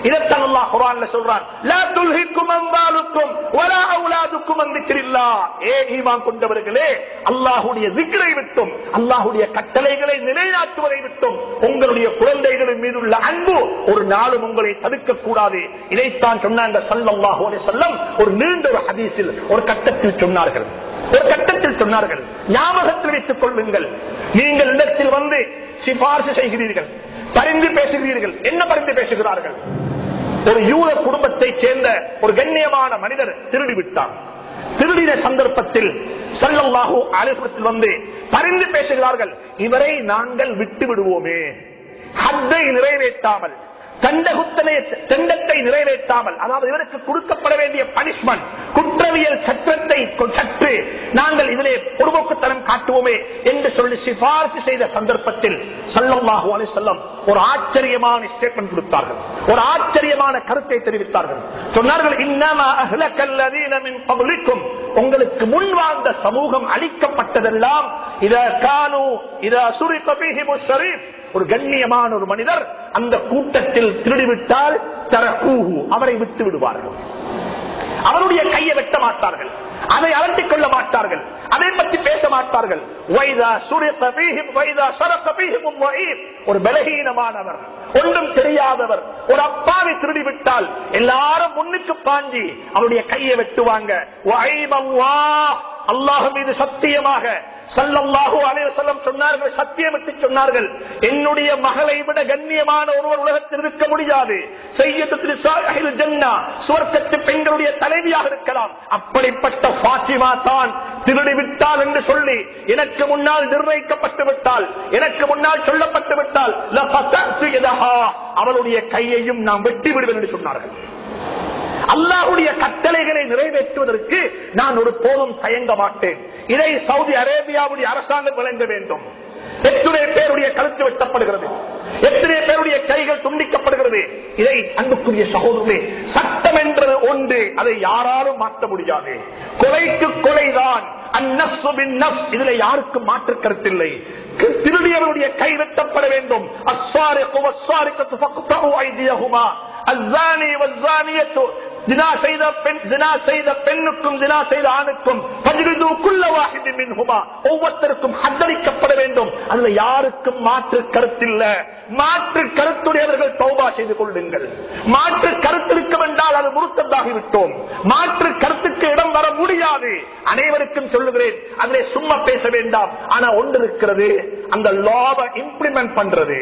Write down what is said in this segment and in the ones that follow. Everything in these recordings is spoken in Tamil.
இதத்தான் அல்லாஹ் குர்ஆன்ல சொல்றான், லா துல்ஹிக்கும் அம்வாலுக்கும் வலா அவுலாதுக்கும் அன் திக்ரில்லாஹ். ஈமான் கொண்டவர்களே, அல்லாஹ்வுடைய zikரை விட்டும் அல்லாஹ்வுடைய கட்டளைகளை நிலைநாட்டுவதை விட்டும் உங்களுடைய குழந்தைகளின் மீதுள்ள அன்பு ஒரு நாளும் உங்களை தடுக்க கூடாது. இதைத்தான் சொன்னாங்க ஸல்லல்லாஹு அலைஹி வஸல்லம். ஒரு நீண்ட ஒரு ஹதீஸில் ஒரு கட்டத்தில் சொன்னார்கள், ஞாபகத்தில் வைத்துக் கொள்ளுங்கள். நீங்கள் இடத்தில் வந்து சிபாரிசு செய்கிறீர்கள், பரிந்து பேசுகிறீர்கள். என்ன பரிந்து பேசுகிறார்கள்? ஒரு யூத குடும்பத்தை சேர்ந்த ஒரு கண்ணியமான மனிதர் திருடி விட்டார். திருடின சந்தர்ப்பத்தில் ஸல்லல்லாஹு அலைஹி வஸல்லம் வந்து பரிந்து பேசுகிறார்கள், இவரை நாங்கள் விட்டு விடுவோமே, ஹத்தை நிறைவேற்றாமல், தண்டத்தை நிறைவேற்றாமல், அதாவது இவருக்கு கொடுக்கப்பட வேண்டிய பனிஷ்மெண்ட், குற்றவியல் சட்டத்தை சற்று நாங்கள் இதிலே பொறுப்போக்குத்தனம் காட்டுவோமே என்று சொல்லி சிபாரிசு செய்த சந்தர்ப்பத்தில் ஸல்லல்லாஹு அலைஹி வஸல்லம் ஒரு ஆச்சரியமான ஸ்டேட்மென்ட் கொடுத்தார்கள், ஒரு ஆச்சரியமான கருத்தை தெரிவித்தார்கள். சொன்னார்கள், இன்னமா அஹ்லகல்லதீன மின் கப்லிக்கும், உங்களுக்கு முன் வாழ்ந்த சமூகம் அழிக்கப்பட்டதெல்லாம் இதா கானு இதா சுரிக பிஹிமுஸ் ஷரீஃப், ஒரு கண்ணியமான ஒரு மனிதர் அந்த கூட்டத்தில் திருடிவிட்டால் தரகூஹு, அவரை விட்டு விடுவார்கள். அவருடைய கையை வெட்ட மாட்டார்கள், அதை அலட்டிக் கொள்ள மாட்டார்கள், அதை பற்றி பேச மாட்டார்கள். ஒரு பலகீனமானவர், ஒன்றும் தெரியாதவர், ஒரு அப்பாவை திருடிவிட்டால் எல்லாரும் முன்னுக்கு பாஞ்சி அவருடைய கையை வெட்டுவாங்க. அல்லாஹ் மீது சத்தியமாக ஸல்லல்லாஹு அலைஹி வஸல்லம் சொன்னார்கள், சத்தியமிட்டு சொன்னார்கள், என்னுடைய மகளை விட கண்ணியமான ஒருவர் உலகத்தில் இருக்க முடியாது. சய்யிதத்து நிசாஇல் ஜன்னah, சுவர்க்கத்து பெண்களுடைய தலைவியாக இருக்கலாம். அப்படிப்பட்ட ஃபாத்திமா தான் திருடி விட்டால் என்று சொல்லி எனக்கு முன்னால் நிர்ணயிக்கப்பட்டு விட்டால், எனக்கு முன்னால் சொல்லப்பட்டு விட்டால் லஃபதஅது யதஹா, அவளுடைய கையையும் நாம் வெட்டி விடுவேன் என்று சொன்னார்கள். அல்லாஹ்வுடைய கட்டளைகளை நிறைவேற்றுவதற்கு நான் ஒரு போதும் தயங்க மாட்டேன். இதை சவுதி அரேபியாவுடைய அரசாங்கம் வழங்க வேண்டும். எத்தனை பேருடைய கழுத்து வெட்டப்படுகிறது, எத்தனை பேருடைய கைகள் துண்டிக்கப்படுகிறது. இதை அன்புக்குரிய சகோதரர்களே, சட்டம் என்றது ஒன்று, அதை யாராலும் மாற்ற முடியாது. கொலைக்கு கொலைதான், அந்நஃப்ஸு பின்னஃப்ஸ், இதுல யாருக்கும் மாற்று கருத்தில்லை. திருடியவருடைய கை வெட்டப்பட வேண்டும். அஸ்ஸாரிகு வஸ்ஸாரிகத்து ஃபக்தஉ ஐதியஹுமா, அஸ்ஸானி வஸ்ஸானியத்து, ஜினா செய்த பெண்ணுக்கும் ஜினா செய்த ஆணுக்கும் ஒவ்வொருத்தருக்கும் ஹத்தளிக்கப்பட வேண்டும். அதுல யாருக்கும் மாற்று கருத்தில்ல. மாற்று கருத்துடையவர்கள் தௌபா செய்து கொள்ளுங்கள். மாற்று கருத்திருக்கும் என்றால் அது முறுத்ததாகிவிட்டோம். மாற்று கருத்துக்கு இடம் வர முடியாது. அனைவருக்கும் சொல்லுகிறேன், அதிலே சும்மா பேச வேண்டாம். ஆனா ஒன்று இருக்கிறது, அந்த லாவை இம்ப்ளிமெண்ட் பண்றது,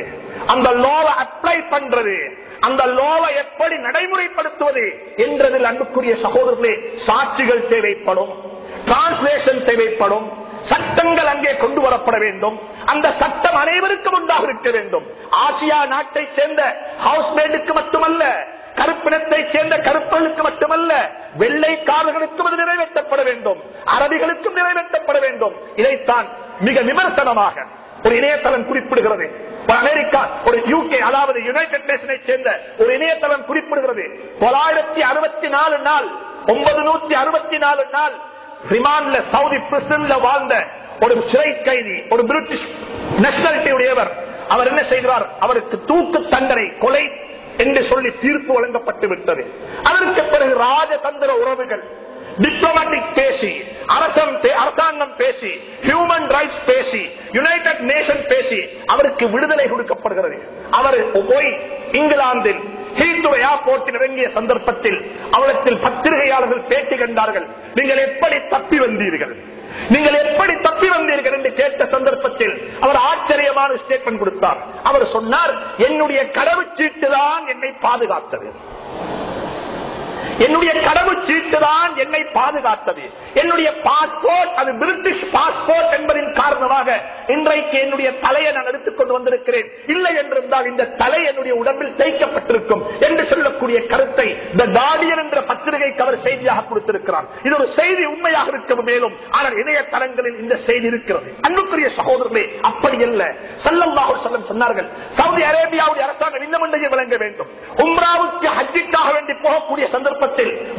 அந்த லாவை அப்ளை பண்றது, அந்த லாவை எப்படி நடைமுறைப்படுத்துவது என்றதில் அன்புக்குரிய சகோதரர்களே சாட்சிகள் தேவைப்படும், டிரான்ஸ்லேஷன் தேவைப்படும், சட்டங்கள் அங்கே கொண்டு வரப்பட வேண்டும். அந்த சட்டம் அனைவருக்கும் உண்டாக இருக்க வேண்டும். ஆசியா நாட்டை சேர்ந்த ஹவுஸ்மேடுக்கு மட்டுமல்ல, கருப்பினத்தை சேர்ந்த கருப்பர்களுக்கு மட்டுமல்ல, வெள்ளைக்காரர்களுக்கும் அது நிறைவேற்றப்பட வேண்டும், அரபிகளுக்கும் நிறைவேற்றப்பட வேண்டும். இதைத்தான் மிக விமர்சனமாக ஒரு இணையதளம் குறிப்பிடுகிறது. அமெரிக்கா, ஒரு யூகே, அதாவது யுனைடெட் நேஷனை சேர்ந்த ஒரு இணையதளம் குறிப்பிடுகிறது, 964 நாள் 964 நாள் ரிமாண்ட்ல சவுதி பிரிசன்ல வாழ்ந்த ஒரு சிறை கைதி, ஒரு பிரிட்டிஷ் நேஷனாலிட்டி உடையவர். அவர் என்ன செய்கிறார்? அவருக்கு தூக்கு தண்டனை, கொலை என்று சொல்லி தீர்ப்பு வழங்கப்பட்டு விட்டது. அதற்கு பிறகு ராஜதந்திர உறவுகள், டிப்ளமேட்டிக் பேசி, அரசாங்கம் பேசி, ஹியூமன் ரைட்ஸ் பேசி, யுனைடெட் நேஷன் பேசி அவருக்கு விடுதலை கொடுக்கப்படுகிறது. அவர் போய் இங்கிலாந்தில் ஹீத்ரோ ஏர்போர்ட்டில் இறங்கிய சந்தர்ப்பத்தில் அவரிடத்தில் பத்திரிகையாளர்கள் பேட்டி கண்டார்கள். நீங்கள் எப்படி தப்பி வந்தீர்கள், நீங்கள் எப்படி தப்பி வந்தீர்கள் என்று கேட்ட சந்தர்ப்பத்தில் அவர் ஆச்சரியமான ஸ்டேட்மெண்ட் கொடுத்தார். அவர் சொன்னார், என்னுடைய கடவுச்சீட்டு தான் என்னை பாதுகாத்தது, என்னுடைய கடவுச்சீட்டு தான் என்னை பாதுகாத்தது, என்னுடைய பாஸ்போர்ட் அது பிரிட்டிஷ் பாஸ்போர்ட் என்பதின் காரணமாக இன்றைக்கு என்னுடைய தலையை நான் எடுத்துக்கொண்டு வந்திருக்கிறேன், இல்லை என்றிருந்தால் இந்த தலை என்னுடைய உடம்பில் தைக்கப்பட்டிருக்கும் என்று சொல்லக்கூடிய கருத்தை தி கார்டியன் என்ற பத்திரிகைக்கு அவர் செய்தியாக கொடுத்திருக்கிறார். இது ஒரு செய்தி உண்மையாக இருக்க மேலும், ஆனால் இணையதளங்களில் இந்த செய்தி இருக்கிறது. அன்புக்குரிய சகோதரர்களே, அப்படி அல்ல. ஸல்லல்லாஹு அலைஹி வஸல்லம் சொன்னார்கள், சவுதி அரேபியாவுடைய அரசாங்கம் இன்னும் வழங்க வேண்டும். உம்ராவுக்கு ஹஜ்ஜுக்காக வேண்டி போகக்கூடிய சந்தர்ப்பத்தில்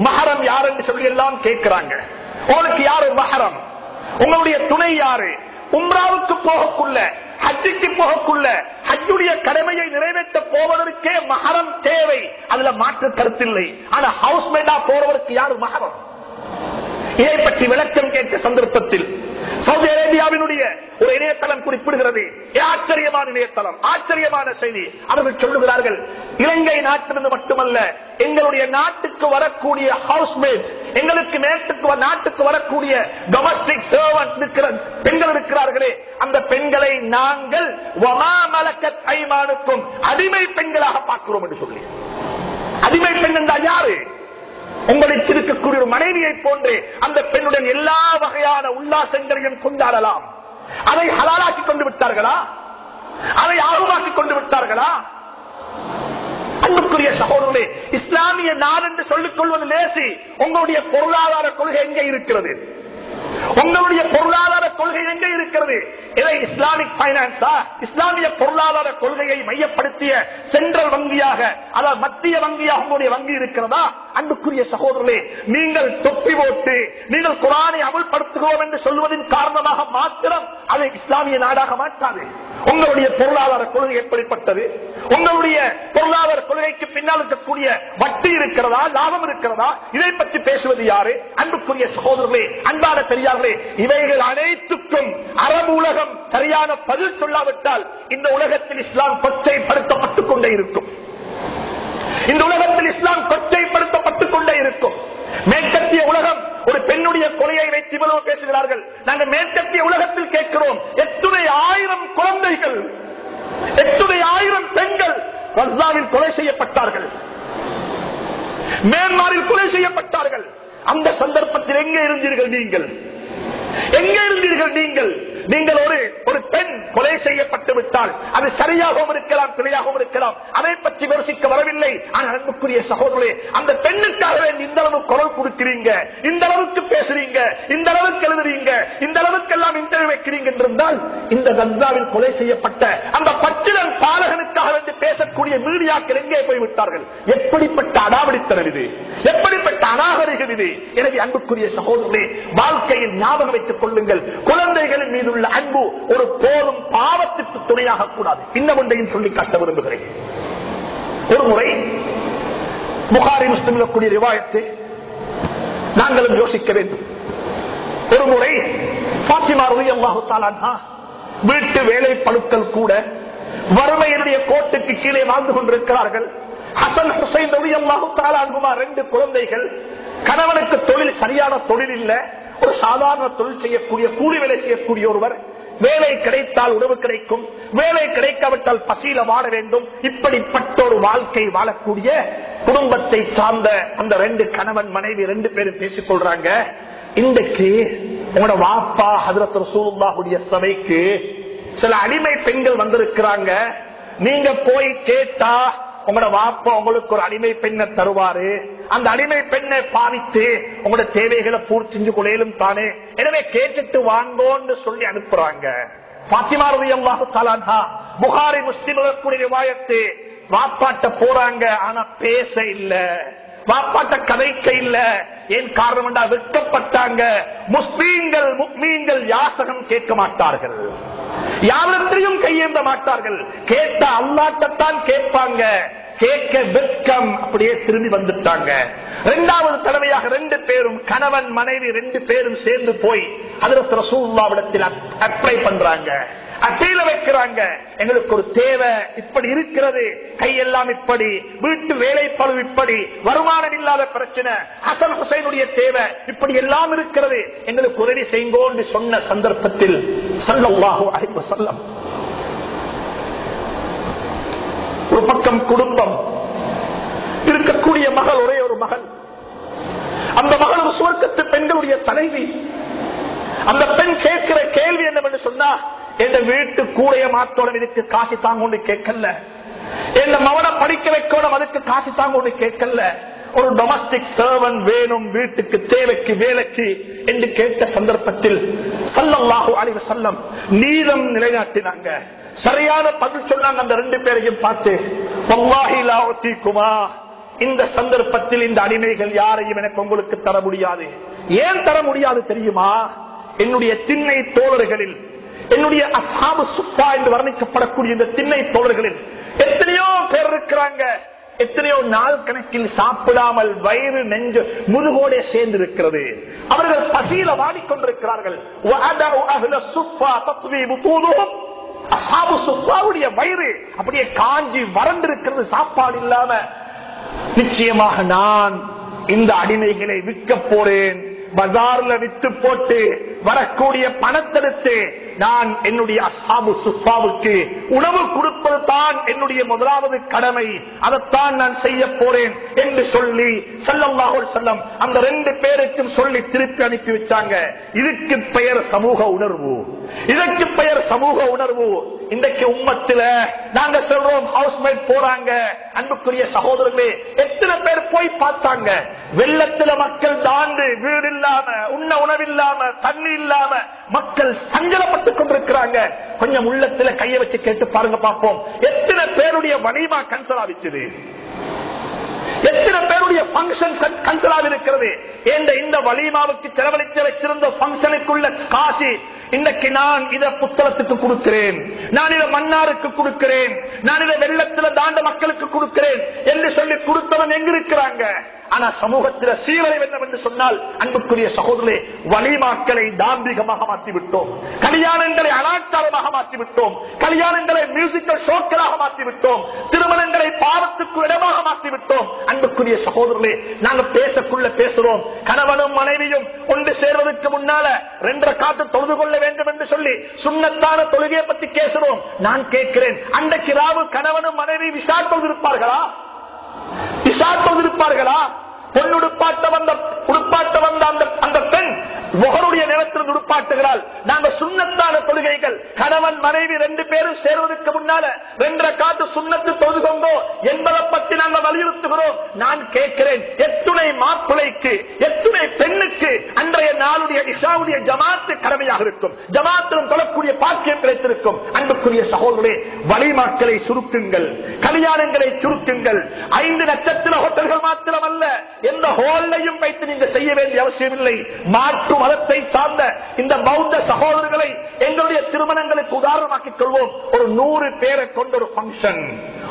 மஹரம் யார் என்று சொல்லி எல்லாம் கேட்கிறாங்க. உங்களுக்கு யாரு மஹரம், உங்களுடைய துணை யாரு? உம்ராவுக்கு போகக்குள்ள ஹஜ்ஜுக்கு போகக்குள்ள ஹஜ்ஜுடைய கடமையை நிறைவேற்ற போவதற்கே மஹரம் தேவை, அதுல மாற்று கருத்தில்லை. ஆனா ஹவுஸ்மேட்டா போறவருக்கு யாரு மஹரம்? இதை பற்றி விளக்கம் கேட்ட சந்தர்ப்பத்தில் சவுதி அரேபியாவினுடைய ஒரு இணையதளம் குறிப்பிடுகிறது. ஆச்சரியமான இணையதளம், ஆச்சரியமான செய்தி. அவர்கள் சொல்லுகிறார்கள், இலங்கை நாட்டிலிருந்து மட்டுமல்ல, எங்களுடைய நாட்டுக்கு வரக்கூடிய ஹவுஸ்மேட், எங்களுக்கு நாட்டுக்கு வரக்கூடிய டொமஸ்டிக் சர்வன்ட் பெண்கள் இருக்கிறார்களே, அந்த பெண்களை நாங்கள் ஐமானுக்கும் அடிமை பெண்களாக பார்க்கிறோம் என்று சொல்லி. அடிமை பெண் என்றால் யாரு? உங்களுக்கு இருக்கக்கூடிய ஒரு மனைவியை போன்று அந்த பெண்ணுடன் எல்லா வகையான உல்லாசங்களையும் கொண்டாடலாம். அதை ஹலாலாக்கி கொண்டு விட்டார்களா? அதை ஆர்வமாக்கி கொண்டு விட்டார்களா? அன்புக்குரிய சகோதரர்களே, இஸ்லாமிய நாடு என்று சொல்லிக் கொள்வது லேசி. உங்களுடைய பொருளாதார கொள்கை எங்கே இருக்கிறது? உங்களுடைய பொருளாதார கொள்கை எங்கே இருக்கிறது? இதை இஸ்லாமிக் பைனான்ஸா, இஸ்லாமிய பொருளாதார கொள்கையை மையப்படுத்திய சென்ட்ரல் வங்கியாக, அதாவது மத்திய வங்கியாக உங்களுடைய வங்கி இருக்கிறதா? அன்புக்குரிய சகோதரர்களே, நீங்கள் தொப்பி போட்டு நீங்கள் குர்ஆனை அமல்படுத்துகிறோம் என்று சொல்வதன் காரணமாக மாத்திரம் அதை இஸ்லாமிய நாடாக மாற்றாது. உங்களுடைய பொருளாதார கொள்கை எப்படிப்பட்டது? உங்களுடைய பொருளாதார கொள்கைக்கு பின்னால் இருக்கக்கூடிய வட்டி இருக்கிறதா, லாபம் இருக்கிறதா? இதை பற்றி பேசுவது யாரு? அன்புக்குரிய சகோதரர்களே, அன்பான பெரியார்களே, இவைகள் அனைத்துக்கும் அரபு உலகம் சரியான பதில் சொல்லாவிட்டால் இந்த உலகத்தில் இஸ்லாம் கொச்சைப்படுத்தப்பட்டுக் கொண்டே இருக்கும். இந்த உலகத்தில் இஸ்லாம் கொச்சைப்படுத்தப்பட்டுக் கொண்டே இருக்கும். மேற்கத்திய உலகம் ஒரு பெண்ணுடைய கொலையை வைத்து இவ்வளவு பேசுகிறார்கள். நாங்கள் மேற்கத்திய உலகத்தில் கேட்கிறோம், எத்தனை ஆயிரம் குழந்தைகள், எத்தனை ஆயிரம் பெண்கள் கஸாவில் கொலை செய்யப்பட்டார்கள், மியான்மரில் கொலை செய்யப்பட்டார்கள். அந்த சந்தர்ப்பத்தில் எங்கே இருந்தீர்கள் நீங்கள்? எங்கே இருந்தீர்கள் நீங்கள்? நீங்கள் ஒரு பெண் கொலை செய்யப்பட்டு விட்டால் அது சரியாகவும் இருக்கலாம், பிழையாகவும் இருக்கலாம், அதை பற்றி விமர்சிக்க வரவில்லை. ஆனால் அன்புக்குரிய சகோதரர்களே, அந்த பெண்ணுக்காகவே இந்த அளவு குரல் கொடுக்கிறீங்க, இந்த அளவுக்கு பேசுறீங்க, இந்த அளவுக்கு எழுதுறீங்க, இந்த அளவுக்கு எல்லாம் இன்டர்வியூ வைக்கிறீங்க என்றால், இந்த கஸாவில் கொலை செய்யப்பட்ட அந்த பச்சிளம் பாலகனுக்காக வந்து பேசக்கூடிய மீடியாக்கள் எங்கே போய்விட்டார்கள்? எப்படிப்பட்ட அடாவடித்தனம் இது, எப்படிப்பட்ட அநாகரிகம் இது! எனவே அன்புக்குரிய சகோதரர்களே, வாழ்க்கையில் ஞாபகம் வைத்துக் கொள்ளுங்கள், குழந்தைகளின் மீது உள்ள அன்பு ஒரு போதும் பாவத்திற்கு துணையாக கூடாது. இன்னும் ஒன்றையும் சொல்லி காட்ட விரும்புகிறேன். ஒரு முறை புகாரி முஸ்லிமில் கூடிய ரிவாயத்தை நாங்களும் யோசிக்க வேண்டும். ஒரு முறை ஃபாத்திமா ரலியல்லாஹு தஆலா அன்ஹா வீட்டு வேலை பழுக்கள் கூட வறுமையினுடைய கோட்டுக்கு கீழே வாழ்ந்து கொண்டிருக்கிறார்கள். ஹசன் ஹுசைன் ரலியல்லாஹு தஆலா அன்ஹுமா 2 குழந்தைகள். கணவனுக்கு தொழில் சரியான தொழில் இல்ல, ஒரு சாதாரண தொழில் செய்யக்கூடிய, கூலி வேலை செய்யக்கூடிய ஒருவர். வேலை கிடைத்தால் உணவு கிடைக்கும், வேலை கிடைக்காவிட்டால் பசியில வாழ வேண்டும். இப்படிப்பட்ட ஒரு வாழ்க்கை வாழக்கூடிய குடும்பத்தை சார்ந்த அந்த 2 கணவன் மனைவி 2 பேரும் பேசிக் கொள்றாங்க. இன்றைக்கு உங்களோட வாப்பா ஹஜ்ரத் ரசூலுல்லாஹுடைய சபைக்கு சில அடிமை பெண்கள் வந்திருக்கிறாங்க, நீங்க போய் கேட்டா உங்களோட வாப்பா உங்களுக்கு ஒரு அடிமை பெண்ணை தருவாரு, அந்த அடிமை பெண்ணை பாவித்து உங்களோட தேவைகளை பூர்த்தி செஞ்சு கொள்ளையிலும் தானே, எனவே கேட்டுட்டு வாங்கோன்னு சொல்லி அனுப்புறாங்க. ஃபாத்திமா ரலியல்லாஹு தஆலா அன்ஹா புகாரி முஸ்லிம் கூடிய ரிவாயத்து, வாப்பாட்ட போறாங்க, ஆனா பேச இல்ல, வாப்பாட்ட கதைக்க இல்ல. ஏன் காரணம்? வெட்கப்பட்டாங்க. முஸ்லீம்கள் முஃமின்கள் யாசகம் கேட்க மாட்டார்கள், யாவற்றையும் கையேந்த மாட்டார்கள். கேட்ட அல்லாஹ்தான் கேட்பாங்க. கேட்க வெட்கம், அப்படியே திரும்பி வந்துட்டாங்க. 2வது தடவையாக 2 பேரும் கணவன் மனைவி 2 பேரும் சேர்ந்து போய் ஹஜ்ரத் ரசூலுல்லாஹ்விடத்தில் அப்ளை பண்றாங்க, அட்டையில வைக்கிறாங்க. எங்களுக்கு ஒரு தேவை இப்படி இருக்கிறது, கையெல்லாம் இப்படி, வீட்டு வேலை பளு இப்படி, வருமானம் இல்லாத பிரச்சனை, ஹசன் ஹுசைனுடைய தேவை இப்படி எல்லாம் இருக்கிறது, எங்களுக்கு உதவி செய்யுங்கோன்னு சொன்ன சந்தர்ப்பத்தில் ஸல்லல்லாஹு அலைஹி வஸல்லம், ஒரு பக்கம் குடும்பம் இருக்கக்கூடிய மகள், ஒரே ஒரு மகள், அந்த மகள் ஒரு சுவர்க்கத்து பெண்களுடைய தலைவி. அந்த பெண் கேட்கிற கேள்வி என்னவென்று சொன்னா, என் வீட்டு கூடைய மாத்தோடம் இதுக்கு காசு தாங்க கேட்கல, என் மவனை படிக்க வைக்கணும் அதுக்கு காசு தாங்க கேட்கல, ஒரு டொமஸ்டிக் சர்வன்ட் வேணும் வீட்டுக்கு தேவைக்கு வேலைக்கு என்று கேட்ட சந்தர்ப்பத்தில் ஸல்லல்லாஹு அலைஹி வஸல்லம் நீதம் நிலைநாட்டினாங்க, சரியான பதில் சொன்னாங்க. அந்த 2 பேரையும் பார்த்து, வல்லாஹி லா உதீகுமா, இந்த சந்தர்ப்பத்தில் இந்த அடிமைகள் யாரையும் எனக்கு உங்களுக்கு தர முடியாது. ஏன் தர முடியாது தெரியுமா? என்னுடைய திண்ணை தோழர்களில் என்னுடைய அஸ்ஹாபு சுஃபா என்று வர்ணிக்கப்படக்கூடிய இந்த திண்ணை தோழர்களில் எத்தனையோ பேர் இருக்கிறாங்க, எத்தனையோ நாள் கணக்கில் சாப்பிடாமல் வயிறு நெஞ்சு முதுகோடே சேர்ந்து இருக்கிறது. அவர்கள் பசியில வாடிக்கொண்டிருக்கிறார்கள். அஸ்ஹாபு சுஃபாவுடைய வயிறு அப்படியே காஞ்சி வறண்டிருக்கிறது, சாப்பாடு இல்லாம. நிச்சயமாக நான் இந்த அடிமைகளை விற்க போறேன், பஜார்ல வித்து போட்டு வரக்கூடிய பணத்தெடுத்து நான் என்னுடைய அஸ்ஹாபு சுஃபாவுக்கு உணவு கொடுப்பது தான் என்னுடைய முதலாவது கடமை, அதைத்தான் நான் செய்ய போறேன் என்று சொல்லி ஸல்லல்லாஹு அலைஹி வஸல்லம் அந்த 2 பேருக்கும் சொல்லி திருப்பி அனுப்பி வச்சாங்க. இதுக்கு பெயர் சமூக உணர்வு, இதற்கு பெயர் சமூக உணர்வு. இன்றைக்கு உம்மத்தில நாங்க சொல்றோம் ஹவுஸ்மேட் போறாங்க. அன்புக்குரிய சகோதரர்களே, எத்தனை பேர் போய் பார்த்தாங்க? வெள்ளத்துல மக்கள் தாண்டு வீடு இல்லாம, உண்ண உணவில்லாம, தண்ணி இல்லாம மக்கள் சஞ்சலப்பட்டுக் கொண்டிருக்கிறாங்க. கொஞ்சம் உள்ளத்துல கைய வச்சு கேட்டு பாருங்க பார்ப்போம், எத்தனை பேருடைய வலிமா கேன்சல் ஆகிச்சது, எத்தனை பேருடைய பங்கன் கேன்சல் இருக்கிறது. இந்த வலிமாவுக்கு செலவழித்து வச்சிருந்த பங்கனுக்குள்ள காசு இன்னைக்கு நான் இதை புத்தளத்துக்கு கொடுக்கிறேன், நான் இதை மன்னாருக்கு கொடுக்கிறேன், நான் இதை வெள்ளத்துல தாண்ட மக்களுக்கு கொடுக்கிறேன் என்று சொல்லி கொடுத்தவன் எங்க இருக்கிறாங்க? ஆனா சமூகத்தில் சீரழிவு என்னவென்று சொன்னால், அன்புக்குரிய சகோதரே, வலிமாக்களை தாம்பிகமாக மாற்றிவிட்டோம், கல்யாணங்களை அனாச்சாரமாக மாற்றிவிட்டோம், கல்யாணங்களை மியூசிக்கல் ஷோக்களாக மாற்றிவிட்டோம், திருமணங்களை பாவத்துக்கு இடமாக மாற்றிவிட்டோம். அன்புக்குரிய சகோதரர்களே, நாங்க பேசக்குள்ள பேசுறோம், கணவனும் மனைவியும் ஒன்று சேர்வதற்கு முன்னால 2 ரக்காத்து தொழுது கொள்ள வேண்டும் என்று சொல்லி சுன்னத்தான தொழுகையை பற்றி பேசுறோம். நான் கேட்கிறேன், அன்றைக்கு ராவு கணவனும் மனைவி விசா தொழுதிருப்பார்களா? விசா தொழுதிருப்பார்களா? பொன்னுடுப்பாட்ட வந்த அந்த பெண் முகருடைய நேரத்தில் உடுப்பாட்டுகிறாள். நாங்க சுன்னத்தான தொழுகைகள் கணவன் மனைவி 2 பேரும் சேர்வதற்கு முன்னால 2 ரக்காத்து சுன்னத்து தொழுகோங்கோ என்பதை பற்றி நாங்கள் வலியுறுத்துகிறோம். நான் கேட்கிறேன், எத்துணை மாப்பிளைக்கு, எத்துணை பெண்ணுக்கு அன்றைய நாளுடைய இஷாவுடைய ஜமாத்து கடமையாக இருக்கும், ஜமாத்திலும் தொழக்கூடிய பாக்கியம் கிடைத்திருக்கும். அன்புக்குரிய சகோதரே, வலிமாக்களை சுருக்குங்கள், கல்யாணங்களை சுருக்குங்கள். 5 நட்சத்திர ஹோட்டல்கள் மாத்திரம் அல்ல, எந்த ஹோல்லையும் வைத்து நீங்க செய்ய வேண்டிய அவசியம் இல்லை. மாற்று மதத்தை சார்ந்த இந்த பௌத்த சகோதரர்களை எங்களுடைய திருமணங்களுக்கு உதாரணமாக்கிக் கொள்வோம். ஒரு 100 பேரை கொண்ட ஒரு பங்கன்,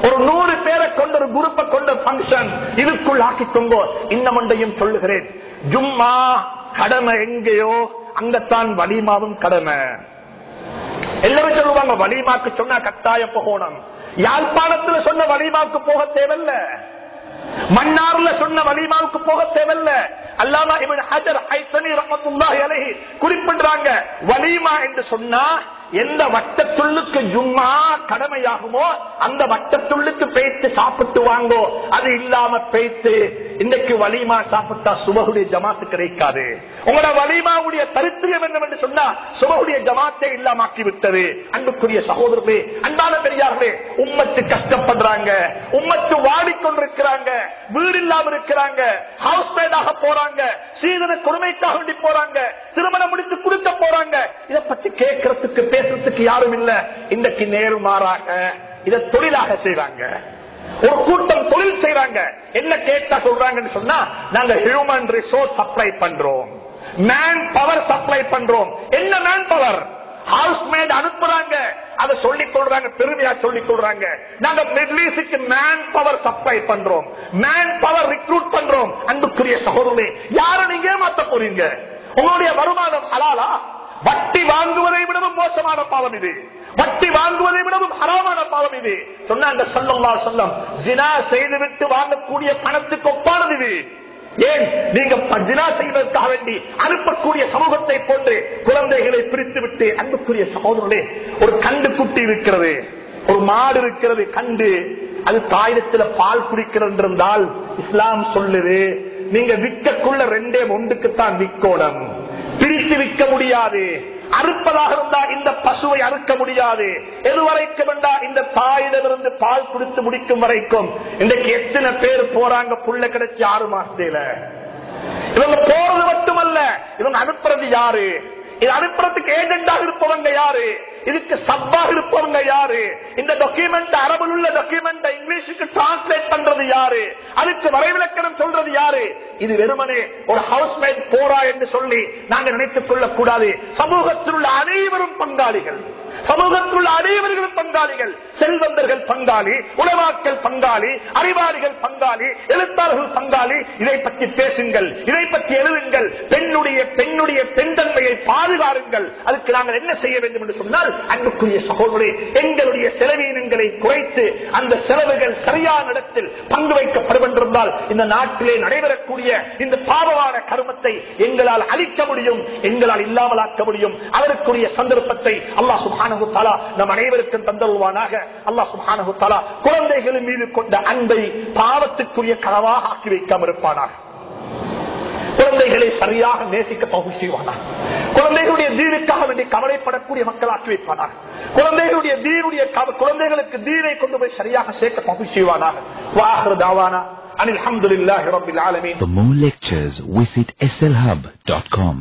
ஒரு 100 பேரை கொண்ட ஒரு குரூப்பை கொண்ட பங்கன் இதுக்குள் ஆக்கிக்கொங்கோ. இன்னமொன்றையும் சொல்லுகிறேன், ஜும்மா கடமை எங்கேயோ அங்கத்தான் வலிமாவும் கடமை. எல்லாரும் சொல்லுவாங்க வலிமாக்கு சொன்னா கட்டாயம் போகணும். யாழ்ப்பாணத்தில் சொன்ன வலிமாவுக்கு போக தேவையில்ல, மன்னார்ல சொன்ன வலிமாவுக்கு போக தேவையில்ல. அல்லாமா இப்னு ஹஜர் ஹைஸமி ரஹ்மத்துல்லாஹி அலைஹி குறிப்பிடுறாங்க, வலிமா என்று சொன்னா எந்த வட்டத்துள்ளுக்கு ஜும்மா கடமையாகுமோ அந்த வட்டத்துள்ளுக்கு பேய்த்து சாப்பிட்டு வாங்கோ. அது இல்லாம பேய்த்து இன்னைக்கு வலிமா சாப்பிட்டா சுபகுடைய ஜமாத்து கிடைக்காது. உங்களோட வலிமாவுடைய தரித்திரம் என்னவென்று சொன்னா சுபகுடைய ஜமாத்தை இல்லாமக்கி விட்டது. அன்புக்குரிய சகோதரர்களே, அன்பான பெரியார்களே, உம்மத்து கஷ்டப்படுறாங்க, உம்மத்து வாடிக்கொண்டிருக்கிறாங்க, வீடு இல்லாம இருக்கிறாங்க, ஹவுஸ் மேடாக போறாங்க, சீதன கொடுமைக்காக வேண்டி போறாங்க, திருமணம் முடித்து கொடுக்க போறாங்க. இதை பத்தி கேட்கறதுக்கு பேசுறதுக்கு யாரும் இல்ல. இன்றைக்கு நேர்மாறாக இதை தொழிலாக செய்றாங்க. ஒரு கூட்டம் தொழில் செய்றாங்க. என்ன கேட்டா சொல்றாங்கன்னு சொன்னா, நாங்க ஹியூமன் ரிசோர்ஸ் சப்ளை பண்றோம், மேன் பவர் சப்ளை பண்றோம். என்ன மேன் பவர்? ஹவுஸ் மேட் அனுப்புறாங்க, அதை சொல்லிக் கொள்றாங்க, பெருமையா சொல்லிக் கொள்றாங்க. நாங்க மிடில் ஈஸ்டுக்கு மேன் பவர் சப்ளை பண்றோம், மேன் பவர் ரிக்ரூட் பண்றோம். அன்புக்குரிய சகோதரர்களே, யாரை நீங்க ஏமாத்த போறீங்க? உங்களுடைய வருமானம் ஹலாலா? வட்டி வாங்குவதை விடவும் மோசமான பாவம் இது, வட்டி வாங்குவதை விடவும் ஹராமான பாவம் இது. சொன்னாங்க ஸல்லல்லாஹு அலைஹி வஸல்லம், ஜினா செய்துவிட்டு வாங்கக்கூடிய பணத்துக்கு ஒப்பானது இது. ஏன் நீங்க ஜினா செய்வதற்காக வேண்டி அனுப்பக்கூடிய சமூகத்தை போன்று குழந்தைகளை பிரித்து விட்டு. அன்புக்குரிய சகோதரர்களே, ஒரு கண்டு குட்டி இருக்கிறது, ஒரு மாடு இருக்கிறது, கண்டு அது தாயிடத்துல பால் குடிக்கிறது என்றால் இஸ்லாம் சொல்லுது, நீங்க விற்கக்குள்ள 2 ஒன்றுக்குத்தான் விற்கணும், பிரித்து விற்க முடியாது. அறுப்பதாக இருந்தா இந்த பசுவை அறுக்க முடியாது. எதுவரைக்கும் இந்த தாயிடமிருந்து பால் குடித்து முடிக்கும் வரைக்கும். இன்றைக்கு எத்தனை பேர் போறாங்க புள்ள கிடைச்சி 6 மாசத்துல. இவங்க போறது மட்டுமல்ல, இவங்க அனுப்புறது யாரு? இது அனுப்புறதுக்கு ஏஜெண்டாக இருப்பவங்க யாரு? இதுக்கு சப்பாக இருப்பவங்க யாரு? இந்த டாக்குமெண்ட் அரபில் உள்ள டாக்குமெண்ட் இங்கிலீஷுக்கு டிரான்ஸ்லேட் பண்றது யாரு? அதுக்கு வரைவிலக்கணம் சொல்றது யாரு? இது வெறுமனே ஒரு ஹவுஸ்மேட் போரா என்று சொல்லி நாங்கள் நினைத்துக் கொள்ளக் கூடாது. சமூகத்தில் உள்ள அனைவரும் பங்காளிகள், சமூகத்தில் உள்ள அனைவர்களும் பங்காளிகள். செல்வந்தர்கள் பங்காளி, உலமாக்கள் பங்காளி, அறிவாளிகள் பங்காளி, எழுத்தாளர்கள் பங்காளி. இதை பற்றி பேசுங்கள், இதை பற்றி எழுதுங்கள். பெண்ணுடைய பெண்தன்மையை பாதுகாருங்கள். அதுக்கு நாங்கள் என்ன செய்ய வேண்டும் என்று சொன்னால், அன்புக்குரிய சகோதரே, எங்களுடைய செலவீனங்களை குறைத்து அந்த செலவுகள் சரியான இடத்தில் பங்கு வைக்கப்படுவென்றிருந்தால் இந்த நாட்டிலே நடைபெறக்கூடிய இந்த பாவமான கர்மத்தை எங்களால் அழிக்க முடியும், எங்களால் இல்லாமலாக்க முடியும். அதற்குரிய சந்தர்ப்பத்தை அல்லாஹ் சுப்ஹானஹு வ தஆலா நம் அனைவருக்கும் தந்தருள்வானாக. அல்லாஹ் சுப்ஹானஹு வ தஆலா குழந்தைகளின் மீது கொண்ட அன்பை பாவத்துக்குரிய களவாக ஆக்கி வைக்காமல் இருப்பானாக. குழந்தைகளை சரியாக நேசிக்க தௌஃபீக் செய்வானாக. குழந்தைகளுடைய தீனுக்காக வேண்டி கவலைப்படக்கூடிய மக்கள் ஆக்கி வைப்பானாக. குழந்தைகளுக்கு தீனை கொண்டு போய் சரியாக சேர்க்க தௌஃபீக் செய்வானாக. வஆகிரு தஅவானா அனில் ஹம்துலில்லாஹி ரப்பில் ஆலமீன். For more lectures, visit slhub.com.